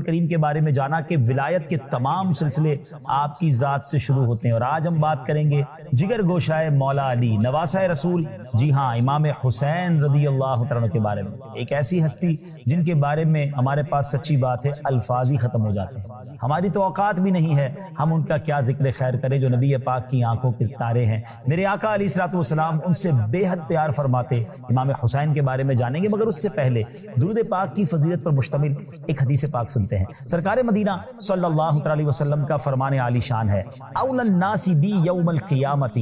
کریم کے بارے میں جانا کہ ولایت کے تمام سلسلے آپ کی ذات سے شروع ہوتے ہیں، اور آج ہم بات کریں گے جگر گوشائے مولا علی نواسہ رسول، جی ہاں امام حسین رضی اللہ تعالیٰ عنہ کے بارے میں، ایک ایسی ہستی جن کے بارے میں ہمارے پاس سچی بات ہے الفاظ ہی ختم ہو جاتے ہیں، ہماری تو اوقات بھی نہیں ہے ہم ان کا کیا ذکر خیر کریں جو نبی پاک کی آنکھوں کے تارے ہیں۔ میرے آقا علیہ الصلوۃ والسلام ان سے بے حد پیار فرماتے۔ امام حسین کے بارے میں جانیں گے، مگر اس سے پہلے درود پاک کی فضیلت پر مشتمل ایک حدیث پاک سنتے ہیں۔ سرکار مدینہ صلی اللہ علیہ وسلم کا فرمان عالی شان ہے، اول الناس بی یوم القیامت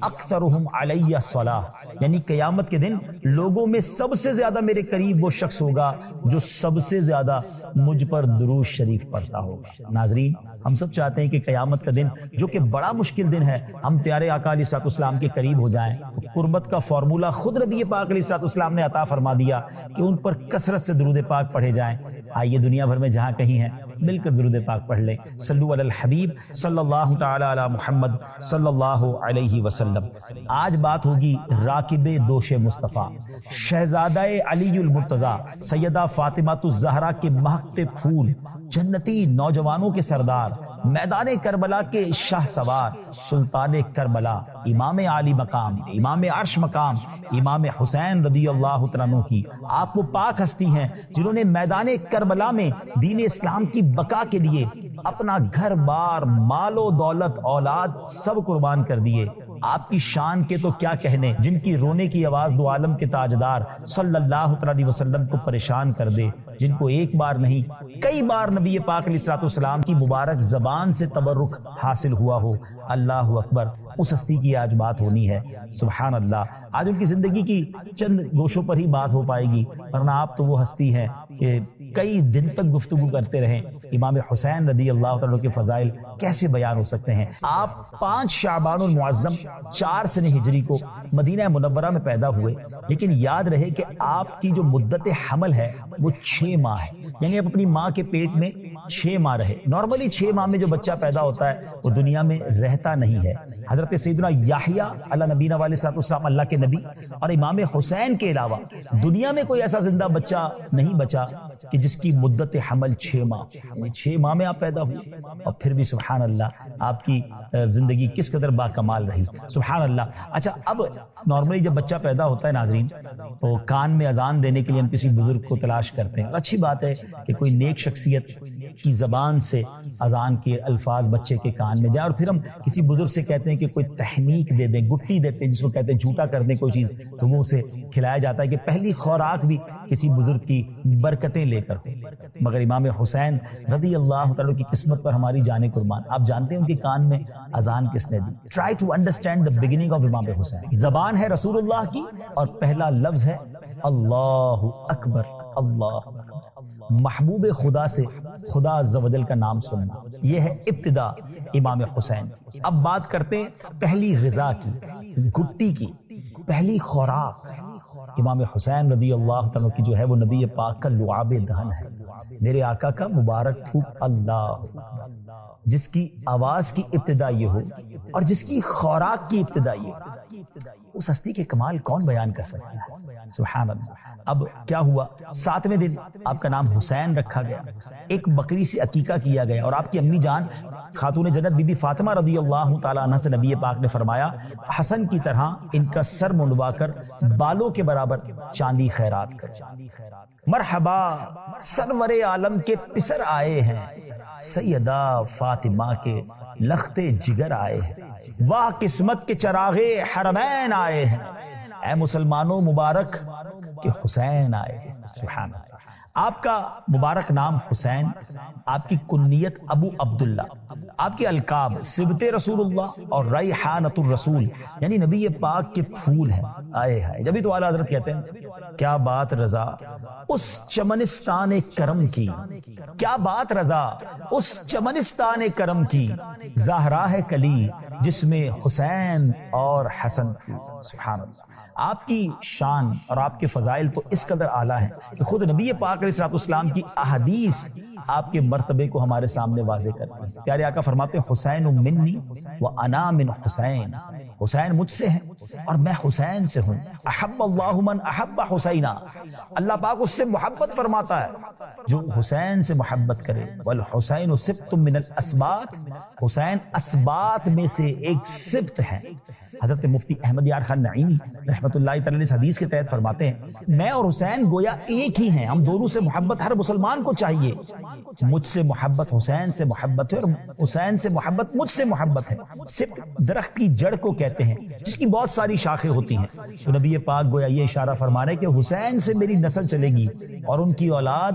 اکثرہم علی الصلاۃ، یعنی قیامت کے دن لوگوں میں سب سے زیادہ میرے قریب وہ شخص ہوگا جو سب سے زیادہ مجھ پر درود شریف پڑھتا ہوگا۔ ناظرین، ہم سب چاہتے ہیں کہ قیامت کا دن جو کہ بڑا مشکل دن ہے، ہم پیارے آقا علیہ الصلوۃ والسلام کے قریب ہو جائیں۔ قربت کا فارمولہ خود نبی پاک علیہ الصلوۃ والسلام نے عطا فرما دیا کہ ان پر کثرت سے درود پاک پڑھے جائیں۔ آئیے دنیا بھر میں جہاں کہیں ہیں مل کر درود پاک پڑھ لیں۔ صلو علی الحبیب صلی اللہ تعالی علی محمد صلی اللہ علیہ وسلم۔ آج بات ہوگی راکب دوش مصطفیٰ، شہزادہ علی المرتضیٰ سیدہ فاطمہ الزہرا کے مہکتے پھول، جنتی نوجوانوں کے سردار، میدان کربلا کے شاہ سوار، سلطان کربلا، امام عالی مقام، امام عرش مقام، امام حسین رضی اللہ عنہ کی آپ وہ پاک ہستی ہیں جنہوں نے میدان کربلا میں دین اسلام کی بقا کے لیے اپنا گھر بار، مال و دولت، اولاد سب قربان کر دیے۔ آپ کی شان کے تو کیا کہنے، جن کی رونے کی آواز دو عالم کے تاجدار صلی اللہ علیہ وسلم کو پریشان کر دے، جن کو ایک بار نہیں کئی بار نبی پاک علیہ الصلوۃ والسلام کی مبارک زبان سے تبرک حاصل ہوا ہو۔ اللہ اکبر، اس ہستی کی آج بات ہونی ہے۔ سبحان اللہ، آج ان کی زندگی کی چند گوشوں پر ہی بات ہو پائے گی، ورنہ آپ تو وہ ہستی ہیں کہ کئی دن تک گفتگو کرتے رہیں۔ امام حسین رضی اللہ تعالیٰ کے فضائل کیسے بیان ہو سکتے ہیں؟ آپ 5 شعبان المعظم 4 سنہ ہجری کو مدینہ منورہ میں پیدا ہوئے، لیکن یاد رہے کہ آپ کی جو مدت حمل ہے وہ 6 ماہ ہے، یعنی آپ اپنی ماں کے پیٹ میں 6 ماہ رہے۔ نارملی 6 ماہ میں جو بچہ پیدا ہوتا ہے وہ دنیا میں رہتا نہیں ہے۔ حضرت سیدنا یحییٰ علیہ نبینا علیہ الصلوۃ والسلام اللہ کے نبی اور امام حسین کے علاوہ دنیا میں کوئی ایسا زندہ بچہ نہیں بچا کہ جس کی مدت حمل 6 ماہ، یعنی 6 ماہ میں آپ پیدا ہوئے، اور پھر بھی سبحان اللہ آپ کی زندگی کس قدر با کمال رہی، سبحان اللہ۔ اچھا، اب نارملی جب بچہ پیدا ہوتا ہے ناظرین تو کان میں اذان دینے کے لیے ہم کسی بزرگ کو تلاش کرتے ہیں، اور اچھی بات ہے کہ کوئی نیک شخصیت کی زبان سے اذان کے الفاظ بچے کے کان میں جائے، اور پھر ہم کسی بزرگ سے کہتے ہیں کہ کوئی تحنیک دے دیں، گٹی دیتے ہیں جس کو کہتے ہیں جھوٹا کر دیں کوئی چیز، تو وہ اسے کھلایا جاتا ہے کہ پہلی خوراک بھی کسی بزرگ کی برکتیں لے کر۔ مگر امام حسین رضی اللہ تعالیٰ کی قسمت پر ہماری جانیں قربان، آپ جانتے ہیں ان کے کان میں اذان کس نے دی؟ Try to understand the beginning of Imam Hussain. زبان ہے رسول اللہ کی اور پہلا لفظ ہے اللہ اکبر، اللہ اکبر۔ محبوب خدا سے خدا عز و جل کا نام سننا، یہ ہے ابتدا امام حسین۔ اب بات کرتے ہیں پہلی غذا کی، گٹی کی، پہلی خوراک۔ امام حسین رضی اللہ تعالیٰ کی جو ہے وہ نبی پاک کا لعاب دہن ہے، میرے آقا کا مبارک تھوک، اللہ، جس کی آواز کی ابتدا یہ ہو اور جس کی خوراک کی ابتدا یہ ہو، اس ہستی کے کمال کون بیان کر سکتا ہے؟ سبحان اللہ۔ اب کیا ہوا، 7ویں دن آپ کا نام حسین رکھا گیا، ایک بکری سے عقیقہ کیا گیا، اور آپ کی امی جان خاتون جنت بی بی فاطمہ رضی اللہ تعالیٰ عنہ سے نبی پاک نے فرمایا حسن کی طرح ان کا سر منڈوا کر بالوں کے برابر چاندی خیرات کر۔ مرحبا، سرور عالم کے پسر آئے ہیں، سیدہ فاطمہ کے لختے جگر آئے ہیں، واہ قسمت کے چراغے حرمین آئے ہیں، اے مسلمانوں مبارک کہ حسین آئے ہیں۔ سبحان اللہ۔ آپ کا مبارک نام حسین، آپ کی کنیت ابو عبداللہ، آپ کے القاب صبت رسول اللہ اور ریحانۃ الرسول، یعنی نبی پاک کے پھول ہیں۔ آئے ہائے، جبھی تو اعلیٰ حضرت کہتے ہیں کیا بات رضا اس چمنستان کرم کی، کیا بات رضا اس چمنستان کرم کی، زہرا ہے کلی جس میں حسین اور حسن تھی۔ سبحان اللہ۔ آپ کی شان اور آپ کے فضائل تو اس قدر اعلیٰ ہیں کہ خود نبی پاک علیہ الصلوۃ والسلام کی احادیث آپ کے مرتبے کو ہمارے سامنے واضح کرتی ہیں۔ پیارے آقا فرماتے ہیں حسین منی و انا من حسین، حسین مجھ سے ہیں اور میں حسین سے ہوں. احب اللہ من احب حسینا، اللہ پاک اس سے محبت فرماتا ہے جو حسین سے محبت کرے. والحسین سبط من الاسباط، حسین اسباط میں سے ایک سبط ہے. حضرت مفتی احمد یار خان نعیمی رحمۃ اللہ تعالی اس حدیث کے تحت فرماتے ہیں میں اور حسین گویا ایک ہی ہیں، ہم دونوں سے محبت ہر مسلمان کو چاہیے. مجھ سے محبت حسین سے محبت ہے اور حسین سے محبت مجھ سے محبت ہے. سبط درخت کی جڑ کو کہتے ہیں جس کی بہت ساری شاخیں ہوتی ہیں. تو نبی پاک گویا یہ اشارہ فرما رہے کہ حسین سے میری نسل چلے گی اور ان کی اولاد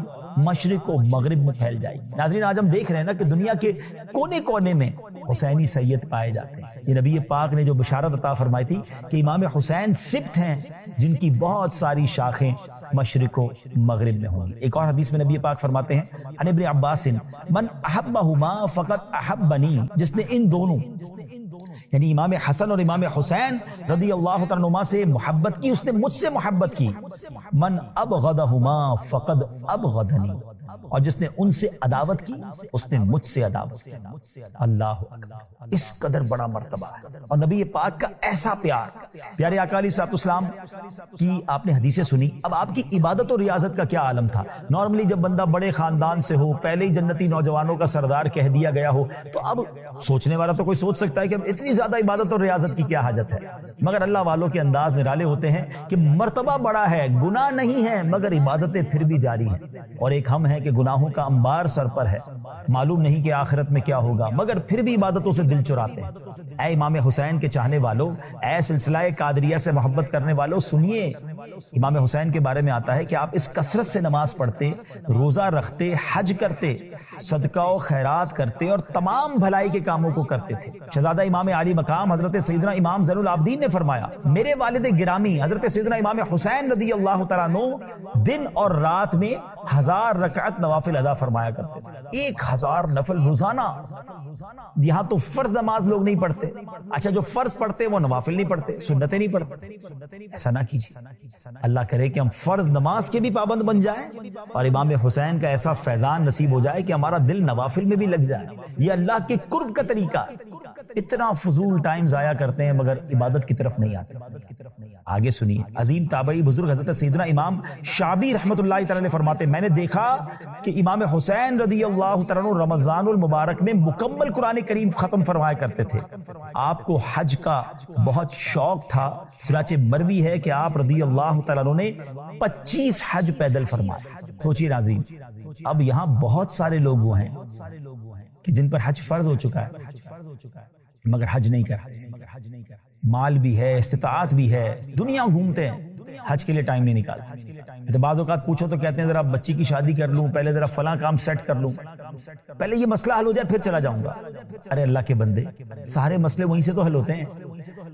مشرق و مغرب میں پھیل جائے گی. ناظرین آج ہم دیکھ رہے ہیں نا کہ دنیا کے کونے کونے میں حسینی سید پائے جاتے ہیں. یہ نبی پاک نے جو بشارت عطا فرمائی تھی کہ امام حسین سبط ہیں جن کی بہت ساری شاخیں مشرق و مغرب میں ہوں گی. ایک اور حدیث میں نبی پاک فرماتے ہیں عن ابن عباس من احبہما فقد احبنی، جس نے ان دونوں یعنی امام حسن اور امام حسین رضی اللہ تعالیٰ عنہما سے محبت کی، اس نے مجھ سے محبت کی. من ابغضہما فقد ابغضنی، اور جس نے ان سے عداوت کی اس نے مجھ سے عداوت کی. اللہ اکبر، اس قدر بڑا مرتبہ ہے. اور نبی پاک کا ایسا پیار، پیارے آقا علیہ الصلوۃ والسلام کی آپ نے حدیثیں سنی. اب آپ کی عبادت اور ریاضت کا کیا عالم تھا. نارملی جب بندہ بڑے خاندان سے ہو، پہلے ہی جنتی نوجوانوں کا سردار کہہ دیا گیا ہو، تو اب سوچنے والا تو کوئی سوچ سکتا ہے کہ اب اتنی زیادہ عبادت اور ریاضت کی کیا حاجت ہے. مگر اللہ والوں کے انداز نرالے ہوتے ہیں کہ مرتبہ بڑا ہے، گناہ نہیں ہے مگر عبادتیں پھر بھی جاری ہیں. اور ایک ہم ہیں کہ گناہوں کا انبار سر پر ہے، معلوم نہیں کہ آخرت میں کیا ہوگا، مگر پھر بھی عبادتوں سے دل چراتے ہیں. اے امام حسین کے چاہنے والوں، اے سلسلہ قادریہ سے محبت کرنے والوں، سنیے امام حسین کے بارے میں آتا ہے کہ آپ اس کثرت سے نماز پڑھتے، روزہ رکھتے، حج کرتے، صدقہ و خیرات کرتے اور تمام بھلائی کے کاموں کو کرتے تھے. شہزادہ امام عالی مقام حضرت سیدنا امام زین العابدین نے فرمایا میرے والد گرامی حضرت سیدنا امام حسین رضی اللہ تعالیٰ عنہ دن اور رات میں 1000 رکعت نوافل ادا فرمایا کرتے تھے. 1000 نفل روزانہ. یہاں تو فرض نماز لوگ نہیں پڑھتے. اچھا جو فرض پڑھتے وہ نوافل نہیں پڑھتے، سنتیں نہیں پڑھتے. ایسا نہ کیجیے. اللہ کرے کہ ہم فرض نماز کے بھی پابند بن جائیں اور امام حسین کا ایسا فیضان نصیب ہو جائے کہ ہمارا دل نوافل میں بھی لگ جائے. یہ اللہ کے قرب کا طریقہ. اتنا فضول ٹائم ضائع کرتے ہیں مگر عبادت کی طرف نہیں آتے. آگے سنیے عظیم تابعی بزرگ حضرت سیدنا امام شعبی رحمۃ اللہ تعالی نے فرماتے میں نے دیکھا کہ امام حسین رضی اللہ تعالیٰ عنہ رمضان المبارک میں مکمل قرآن کریم ختم فرمایا کرتے تھے. آپ کو حج کا بہت شوق تھا، چنانچہ مروی ہے کہ آپ رضی اللہ تعالیٰ عنہ نے 25 حج پیدل فرمائے. سوچیے ناظرین، اب یہاں بہت سارے لوگ وہ ہیں کہ جن پر حج فرض ہو چکا ہے مگر حج نہیں کر، مال بھی ہے، استطاعت بھی ہے، دنیا گھومتے ہیں، حج کے لیے ٹائم نہیں نکالتے. جب بعض اوقات پوچھو تو کہتے ہیں ذرا بچی کی شادی کر لوں، پہلے ذرا فلاں کام سیٹ کر لوں، پہلے یہ مسئلہ حل ہو جائے پھر چلا جاؤں گا. ارے اللہ کے بندے، سارے مسئلے وہیں سے تو حل ہوتے ہیں.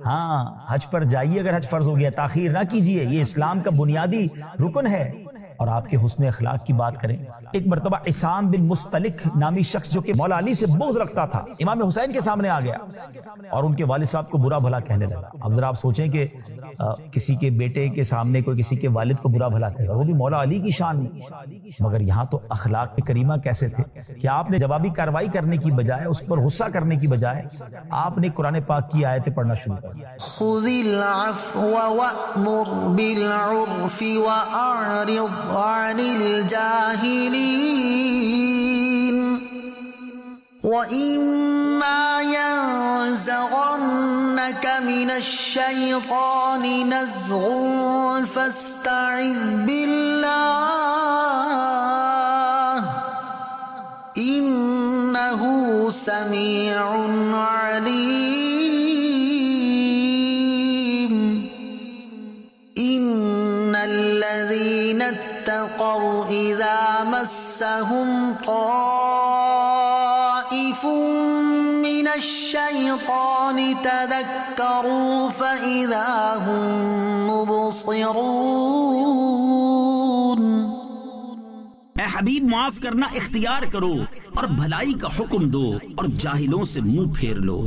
ہاں حج پر جائیے اگر حج فرض ہو گیا، تاخیر نہ کیجیے، یہ اسلام کا بنیادی رکن ہے. اور آپ کے حسن اخلاق کی بات کریں، ایک مرتبہ عصام بن مستلق نامی شخص جو کہ مولا علی سے بغض رکھتا تھا امام حسین کے سامنے آ گیا اور ان کے والد صاحب کو برا بھلا کہنے لگا. اب ذرا آپ سوچیں کہ کسی کے بیٹے کے سامنے کوئی کسی کے والد کو برا بھلا کہے گا، وہ بھی مولا علی کی شان میں. مگر یہاں تو اخلاق کریمہ کیسے تھے کہ آپ نے جوابی کارروائی کرنے کی بجائے، اس پر غصہ کرنے کی بجائے آپ نے قرآن پاک کی آیتیں پڑھنا شروع کر دیا. خذ العفو وأمر بالعرف وأعرض عن الجاهلين وإما ينزغنك من الشيطان نزغ فاستعذ بالله إنه سميع عليم. إن الذين اتقوا إذا مسهم طائف من الشيطان تذكروا فإذا هم مبصرون. اے حبیب معاف کرنا اختیار کرو اور بھلائی کا حکم دو اور جاہلوں سے منہ پھیر لو.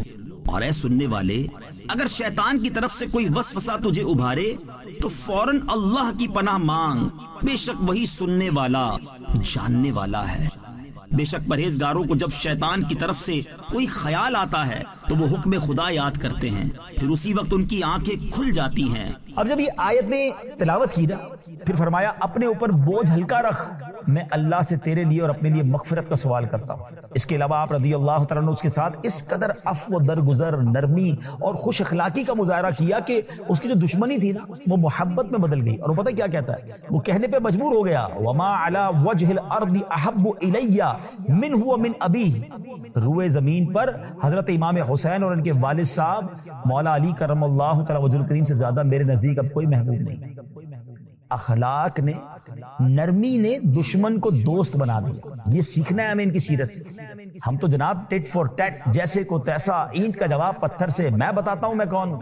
اور اے سننے والے، اگر شیطان کی طرف سے کوئی وسوسہ تجھے ابھارے تو فوراً اللہ کی پناہ مانگ، بے شک وہی سننے والا جاننے والا ہے. بے شک پرہیزگاروں کو جب شیطان کی طرف سے کوئی خیال آتا ہے تو وہ حکم خدا یاد کرتے ہیں، پھر اسی وقت ان کی آنکھیں کھل جاتی ہیں۔ اب جب یہ آیت میں تلاوت کی نا، پھر فرمایا اپنے اوپر بوجھ ہلکا رکھ، میں اللہ سے تیرے لیے اور اپنے لیے مغفرت کا سوال کرتا ہوں۔ اس کے علاوہ آپ رضی اللہ تعالیٰ عنہ اس کے ساتھ اس قدر عفو و درگزر، نرمی اور خوش اخلاقی کا مظاہرہ کیا کہ اس کی جو دشمنی تھی نا وہ محبت میں بدل گئی۔ اور وہ پتہ کیا کہتا ہے، وہ کہنے پہ مجبور ہو گیا، وما علی وجہ الارض احب الی منہ ومن ابیہ، روئے زمین پر حضرت امام حسین اور ان کے والد صاحب مولا علی کرم اللہ تعالی وجہ الکریم سے زیادہ میرے نزدیک اب کوئی محبوب نہیں۔ اخلاق نے، نرمی نے دشمن کو دوست بنا دیا۔ یہ سیکھنا ہے ہمیں ان کی سیرت سے۔ ہم تو جناب ٹٹ فور ٹٹ، جیسے کو تیسا، اینٹ کا جواب پتھر سے، میں بتاتا ہوں میں کون ہوں،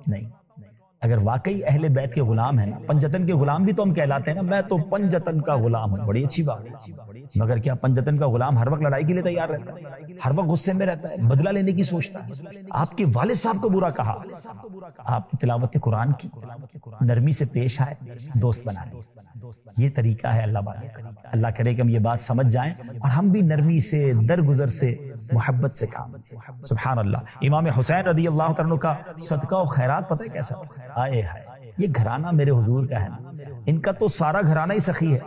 نہیں۔ اگر واقعی اہل بیت کے غلام ہیں، پنجتن کے غلام بھی تو ہم کہلاتے ہیں نا، میں تو پنجتن کا غلام ہوں، بڑی اچھی بات ہے۔ مگر کیا پنجتن کا غلام ہر وقت لڑائی کے لیے تیار رہتا ہے؟ ہر وقت غصے میں رہتا ہے، بدلہ لینے کی سوچتا ہے؟ آپ کے والد صاحب کو برا کہا، آپ کی تلاوت قرآن کی، نرمی سے پیش آئے، دوست بنائے۔ یہ طریقہ ہے اللہ والے کا۔ اللہ کرے کہ ہم یہ بات سمجھ جائیں اور ہم بھی نرمی سے، درگزر سے، محبت سے کام۔ سبحان اللہ۔ امام حسین رضی اللہ تعالیٰ عنہ کا صدقہ و خیرات پتہ ہے کیسا؟ آئے ہائے، یہ گھرانہ میرے حضور کا ہے نا، ان کا تو سارا گھرانہ ہی سخی ہے۔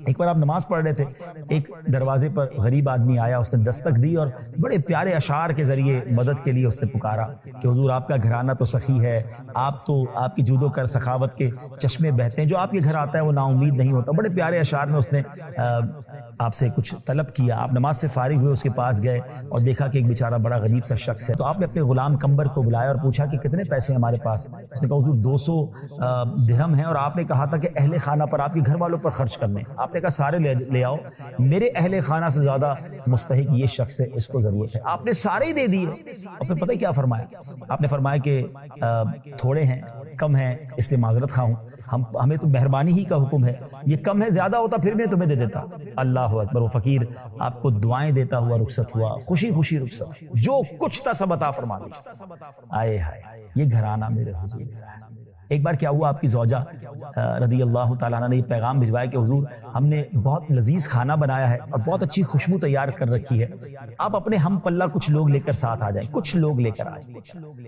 ایک بار آپ نماز پڑھ رہے تھے، ایک دروازے پر غریب آدمی آیا، اس نے دستک دی اور بڑے پیارے اشعار کے ذریعے مدد کے لیے اس نے پکارا کہ حضور آپ کا گھرانہ تو سخی ہے، آپ کی جود و کر سخاوت کے چشمے بہتے ہیں، جو آپ کے گھر آتا ہے وہ نا امید نہیں ہوتا۔ بڑے پیارے اشعار میں اس نے آپ سے کچھ طلب کیا۔ آپ نماز سے فارغ ہوئے، اس کے پاس گئے اور دیکھا کہ ایک بیچارہ بڑا غریب سا شخص ہے، تو آپ نے اپنے غلام کمبر کو بلایا اور پوچھا کہ کتنے پیسے ہیں ہمارے پاس؟ اس نے کہا حضور 200 درہم ہیں، اور آپ نے کہا تھا کہ اہل خانہ پر، آپ کے گھر والوں پر خرچ کرنے۔ آپ نے کہا سارے لے آؤ، میرے اہل خانہ سے زیادہ مستحق یہ شخص ہے، اس کو ضرورت ہے۔ آپ نے سارے ہی دے دیے۔ اور پھر پتہ کیا فرمایا؟ آپ نے فرمایا کہ تھوڑے ہیں، کم ہیں، اس لیے معذرت خواہ ہوں، ہمیں تو مہربانی ہی کا حکم ہے، یہ کم ہے، زیادہ ہوتا پھر میں تمہیں دے دیتا۔ اللہ اکبر۔ وہ فقیر آپ کو دعائیں دیتا ہوا رخصت ہوا، خوشی خوشی رخصت، جو کچھ تھا سب عطا فرما دیا۔ آئے ہائے، یہ گھرانہ میرے حضور کا ہے۔ ایک بار کیا ہوا، آپ کی زوجہ رضی اللہ تعالیٰ عنہ نے یہ پیغام بھجوایا کہ حضور ہم نے بہت لذیذ کھانا بنایا ہے اور بہت اچھی خوشبو تیار کر رکھی ہے، آپ اپنے ہم پلہ کچھ لوگ لے کر ساتھ آ جائیں، کچھ لوگ لے کر آئیں۔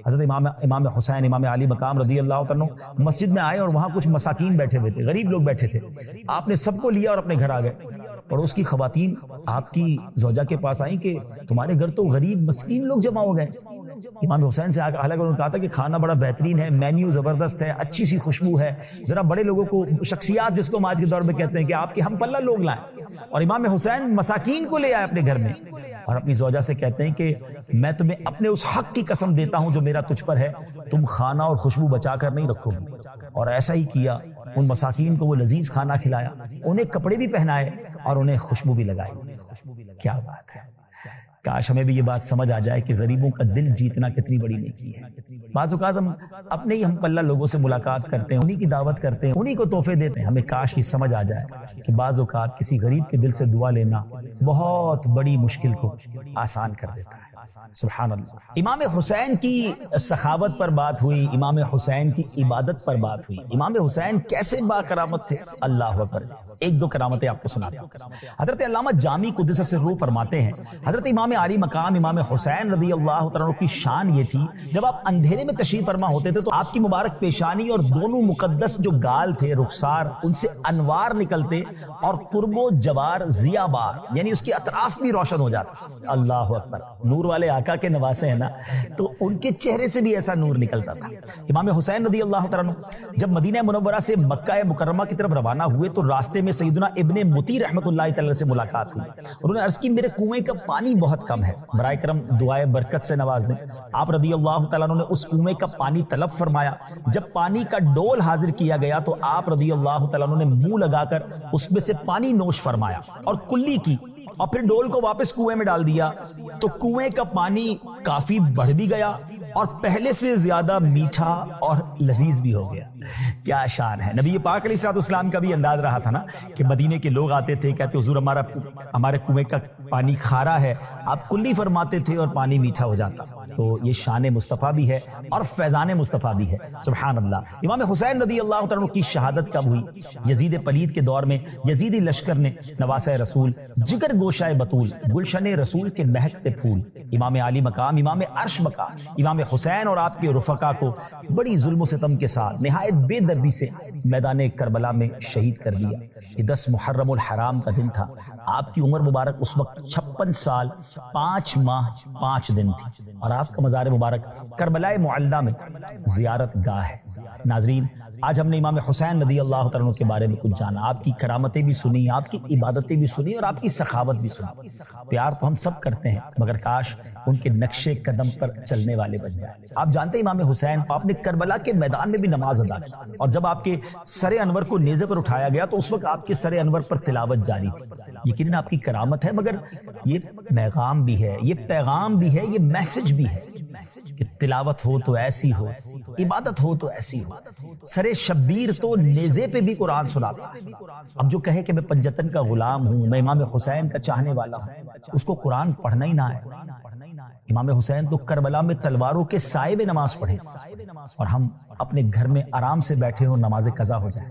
حضرت امام حسین، امام علی مقام رضی اللہ تعالیٰ عنہ مسجد میں آئے اور وہاں کچھ مساکین بیٹھے ہوئے تھے، غریب لوگ بیٹھے تھے۔ آپ نے سب کو لیا اور اپنے گھر آ گئے۔ پڑوس کی خواتین آپ کی زوجہ کے پاس آئیں کہ تمہارے گھر تو غریب مسکین لوگ جمع ہو گئے۔ امام حسین سے حالانکہ انہوں نے کہا تھا کہ کھانا بڑا بہترین ہے، مینیو زبردست ہے، اچھی سی خوشبو ہے، ذرا بڑے لوگوں کو، شخصیات جس کو ہم آج کے دور میں کہتے ہیں، کہ آپ کے ہم پلہ لوگ لائیں۔ اور امام حسین مساکین کو لے آئے اپنے گھر میں اور اپنی زوجہ سے کہتے ہیں کہ میں تمہیں اپنے اس حق کی قسم دیتا ہوں جو میرا تجھ پر ہے، تم کھانا اور خوشبو بچا کر نہیں رکھو گی۔ اور ایسا ہی کیا، ان مساکین کو وہ لذیذ کھانا کھلایا، انہیں کپڑے بھی پہنائے اور انہیں خوشبو بھی لگائی۔ کیا بات ہے! کاش ہمیں بھی یہ بات سمجھ آ جائے کہ غریبوں کا دل جیتنا کتنی بڑی نیکی ہے۔ بعض اوقات ہم اپنے ہی ہم پلہ لوگوں سے ملاقات کرتے ہیں، انہی کی دعوت کرتے ہیں، انہی کو تحفے دیتے ہیں۔ ہمیں کاش یہ سمجھ آ جائے کہ بعض اوقات کسی غریب کے دل سے دعا لینا بہت بڑی مشکل کو آسان کر دیتا ہے۔ سبحان اللہ۔ امام حسین کی سخاوت پر بات ہوئی، امام حسین کی عبادت پر بات ہوئی۔ امام حسین کیسے با کرامت تھے، اللہ اکبر۔ ایک دو کرامتیں آپ کو سناتا ہوں۔ حضرت علامہ جامی قدس سرہ فرماتے ہیں، حضرت امام علی مقام امام حسین رضی اللہ تعالیٰ عنہ کی شان یہ تھی، جب آپ اندھیرے میں تشریف فرما ہوتے تھے تو آپ کی مبارک پیشانی اور دونوں مقدس جو گال تھے، رخسار، ان سے انوار نکلتے اور قرب و جوار ضیاء بار، یعنی اس کے اطراف بھی روشن ہو جاتا۔ اللہ اکبر۔ نور والے آقا کے نواسے ہیں نا، تو ان کے چہرے سے بھی ایسا نور نکلتا تھا۔ امام حسین رضی اللہ تعالیٰ عنہ جب مدینہ منورہ سے مکہ مکرمہ کی طرف روانہ ہوئے تو راستے میں سیدنا ابن مطیع رحمۃ اللہ تعالی سے ملاقات ہوئی۔ انہوں نے عرض کی میرے کنویں کا پانی بہت کم ہے، برائے کرم دعائے برکت سے نواز دیں۔ آپ رضی اللہ تعالیٰ عنہ نے اس کنویں کا پانی طلب فرمایا۔ جب پانی کا ڈول حاضر کیا گیا تو آپ رضی اللہ تعالیٰ عنہ نے منہ لگا کر اس میں سے پانی نوش فرمایا اور کلی کی، اور پھر ڈول کو واپس کنویں میں ڈال دیا تو کنویں کا پانی کافی بڑھ بھی گیا اور پہلے سے زیادہ میٹھا اور لذیذ بھی ہو گیا۔ کیا شان ہے! نبی پاک علیہ الصلوۃ والسلام کا بھی انداز رہا تھا نا کہ مدینے کے لوگ آتے تھے، کہتے حضور ہمارے کنویں کا پانی کھارا ہے، آپ کلی فرماتے تھے اور پانی میٹھا ہو جاتا. تو یہ شان مصطفیٰ بھی ہے اور فیضان مصطفیٰ بھی ہے. سبحان اللہ. امام حسین رضی اللہ تعالیٰ عنہ کی شہادت کب ہوئی؟ یزید پلید کے دور میں یزیدی لشکر نے نواسہ رسول، جگر گوشائے بطول، گلشن رسول کے مہکتے پھول، امام عالی مقام، امام عرش مقام، امام حسین اور آپ کے رفقا کو بڑی ظلم و ستم کے ساتھ نہایت بے دردی سے میدان کربلا میں شہید کر دیا. یہ 10 محرم الحرام کا دن تھا. آپ کی عمر مبارک اس وقت 56 سال 5 ماہ 5 دن تھی اور آپ کا مزار مبارک کربلا معلیٰ میں زیارت گاہ ہے. ناظرین، آج ہم نے امام حسین رضی اللہ تعالیٰ عنہ کے بارے میں کچھ جانا، آپ کی کرامتیں بھی سنی، آپ کی عبادتیں بھی سنی اور آپ کی سخاوت بھی سنی. پیار تو ہم سب کرتے ہیں مگر کاش ان کے نقش قدم پر چلنے والے بن جائیں. آپ جانتے ہیں امام حسین آپ نے کربلا کے میدان میں بھی نماز ادا کی اور جب آپ کے سر انور کو نیزے پر اٹھایا گیا تو اس وقت آپ کے سر انور پر تلاوت جاری تھی. یقیناً آپ کی کرامت ہے مگر یہ پیغام بھی ہے، یہ پیغام بھی ہے، یہ میسج بھی ہے کہ تلاوت ہو تو ایسی ہو، عبادت ہو تو ایسی ہو. سر شبیر تو نیزے پہ بھی قرآن سناتا ہے. اب جو کہے کہ میں پنجتن کا غلام ہوں، میں امام حسین کا چاہنے والا ہوں، اس کو قرآن پڑھنا ہی نہ ہے. امام حسین تو کربلا میں تلواروں کے سائے میں نماز پڑھے اور ہم اپنے گھر میں آرام سے بیٹھے ہوں، نماز قضا ہو جائے.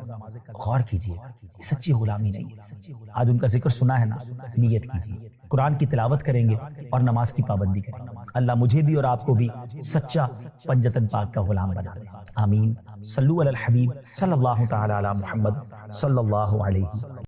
غور کیجئے، یہ سچی غلامی نہیں ہے. آج ان کا ذکر سنا ہے نا، نیت کیجئے، قرآن کی تلاوت کریں گے اور نماز کی پابندی کریں گے. اللہ مجھے بھی اور آپ کو بھی سچا پنجتن پاک کا غلام بنا دے. آمین. صلو علی الحبیب صلی اللہ تعالی علی محمد صلی اللہ علیہ